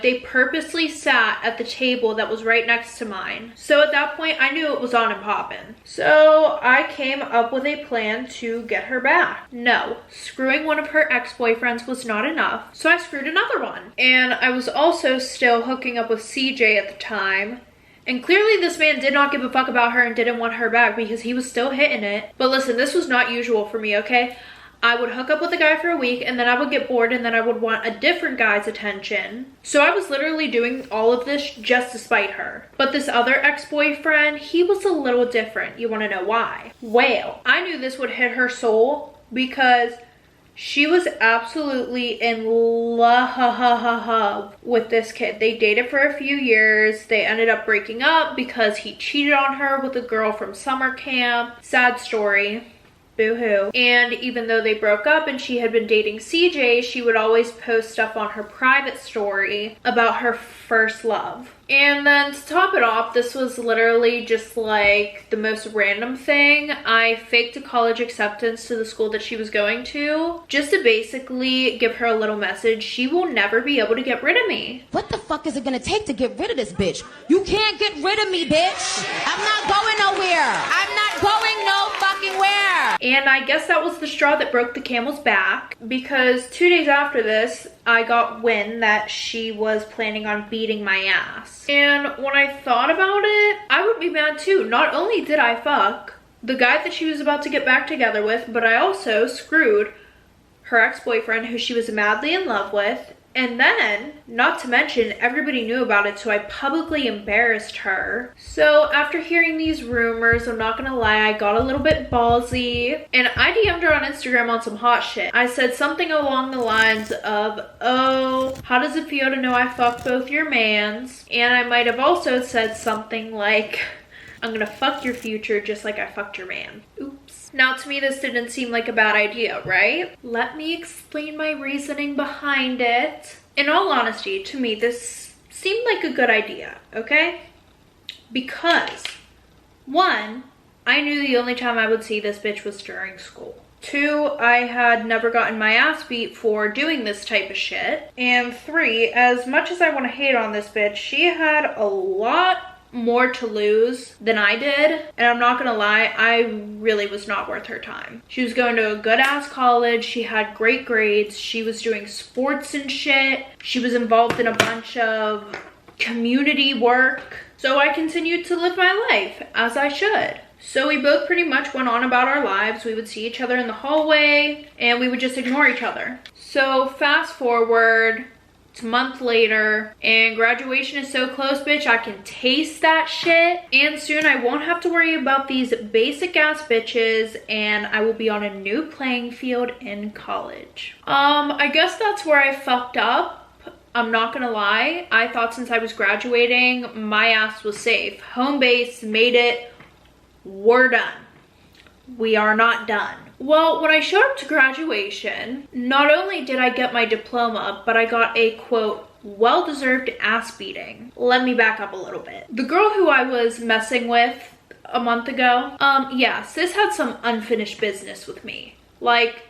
They purposely sat at the table that was right next to mine. So at that point, I knew it was on and poppin'. So I came up with a plan to get her back. No, screwing one of her ex-boyfriends was not enough. So I screwed another one. And I was also still hooking up with CJ at the time. And clearly this man did not give a fuck about her and didn't want her back because he was still hitting it. But listen, this was not usual for me, okay? I would hook up with a guy for a week and then I would get bored and then I would want a different guy's attention. So I was literally doing all of this just to spite her. But this other ex-boyfriend, he was a little different. You want to know why? Well, I knew this would hit her soul because she was absolutely in love with this kid. They dated for a few years. They ended up breaking up because he cheated on her with a girl from summer camp. Sad story. Boo-hoo. And even though they broke up and she had been dating CJ, she would always post stuff on her private story about her first love. And then to top it off, this was literally just like the most random thing. I faked a college acceptance to the school that she was going to just to basically give her a little message. She will never be able to get rid of me. What the fuck is it gonna take to get rid of this bitch? You can't get rid of me, bitch. I'm not going nowhere. I'm not going no fucking where. And I guess that was the straw that broke the camel's back because 2 days after this, I got wind that she was planning on beating my ass. And when I thought about it, I would be mad too. Not only did I fuck the guy that she was about to get back together with, but I also screwed her ex-boyfriend who she was madly in love with. And then, not to mention, everybody knew about it, so I publicly embarrassed her. So after hearing these rumors, I'm not gonna lie, I got a little bit ballsy. And I DM'd her on Instagram on some hot shit. I said something along the lines of, oh, how does it feel to know I fucked both your mans? And I might have also said something like, I'm gonna fuck your future just like I fucked your man. Oops. Now to me this didn't seem like a bad idea, right? Let me explain my reasoning behind it. In all honesty, to me this seemed like a good idea, okay? Because, one, I knew the only time I would see this bitch was during school. Two, I had never gotten my ass beat for doing this type of shit. And three, as much as I want to hate on this bitch, she had a lot more to lose than I did, and I'm not gonna lie, I really was not worth her time. She was going to a good ass college, she had great grades, she was doing sports and shit, she was involved in a bunch of community work, so I continued to live my life as I should. So we both pretty much went on about our lives. We would see each other in the hallway and we would just ignore each other. So fast forward, it's a month later and graduation is so close, bitch. I can taste that shit. And soon I won't have to worry about these basic ass bitches and I will be on a new playing field in college. I guess that's where I fucked up. I'm not gonna lie. I thought since I was graduating, my ass was safe. Home base, made it. We're done. We are not done. Well, when I showed up to graduation, not only did I get my diploma, but I got a, quote, well-deserved ass beating. Let me back up a little bit. The girl who I was messing with a month ago, yeah, sis had some unfinished business with me. Like,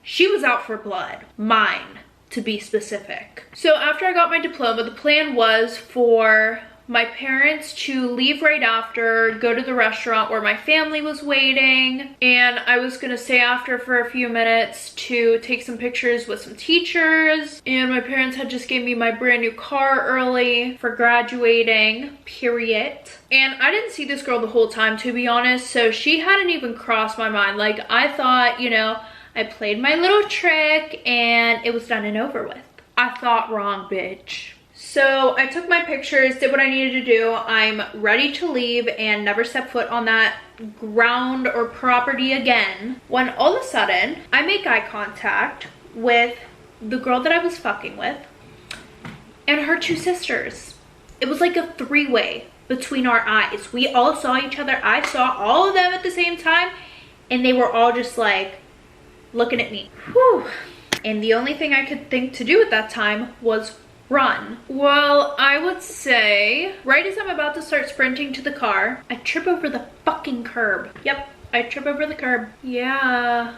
she was out for blood. Mine, to be specific. So after I got my diploma, the plan was for my parents to leave right after, go to the restaurant where my family was waiting, and I was gonna stay after for a few minutes to take some pictures with some teachers. And my parents had just gave me my brand new car early for graduating, period. And I didn't see this girl the whole time, to be honest, so she hadn't even crossed my mind. Like, I thought, you know, I played my little trick and it was done and over with. I thought wrong, bitch. So I took my pictures, did what I needed to do. I'm ready to leave and never step foot on that ground or property again, when all of a sudden I make eye contact with the girl that I was fucking with and her two sisters. It was like a three-way between our eyes. We all saw each other. I saw all of them at the same time and they were all just like looking at me. Whew. And the only thing I could think to do at that time was run. Well, I would say right as I'm about to start sprinting to the car, I trip over the fucking curb. Yep, I trip over the curb. Yeah,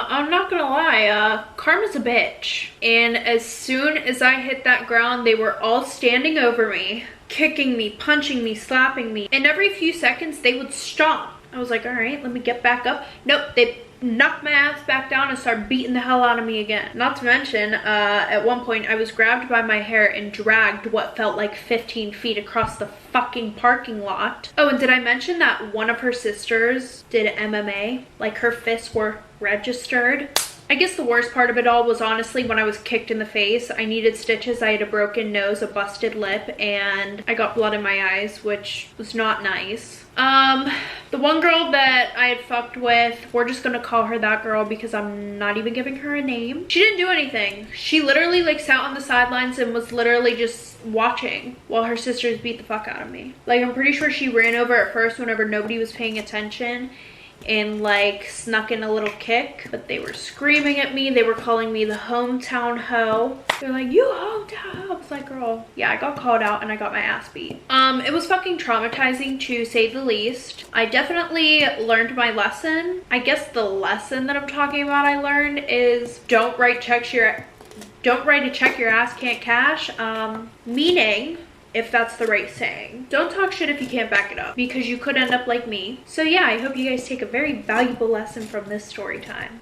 I'm not gonna lie, karma's a bitch. And as soon as I hit that ground, they were all standing over me, kicking me, punching me, slapping me. And every few seconds, they would stop. I was like, all right, let me get back up. Nope, they knocked my ass back down and started beating the hell out of me again. Not to mention, at one point, I was grabbed by my hair and dragged what felt like 15 feet across the fucking parking lot. Oh, and did I mention that one of her sisters did MMA? Like, her fists were registered. I guess the worst part of it all was honestly when I was kicked in the face. I needed stitches. I had a broken nose, a busted lip, and I got blood in my eyes, which was not nice. The one girl that I had fucked with, we're just gonna call her that girl because I'm not even giving her a name. She didn't do anything. She literally like sat on the sidelines and was literally just watching while her sisters beat the fuck out of me. Like, I'm pretty sure she ran over at first whenever nobody was paying attention and like snuck in a little kick, but they were screaming at me. They were calling me the hometown hoe. They're like, you hometown. I was like, girl, yeah, I got called out and I got my ass beat. It was fucking traumatizing to say the least. I definitely learned my lesson. I guess the lesson that I'm talking about I learned is don't write a check your ass can't cash. Meaning, if that's the right saying, don't talk shit if you can't back it up, because you could end up like me. So yeah, I hope you guys take a very valuable lesson from this story time.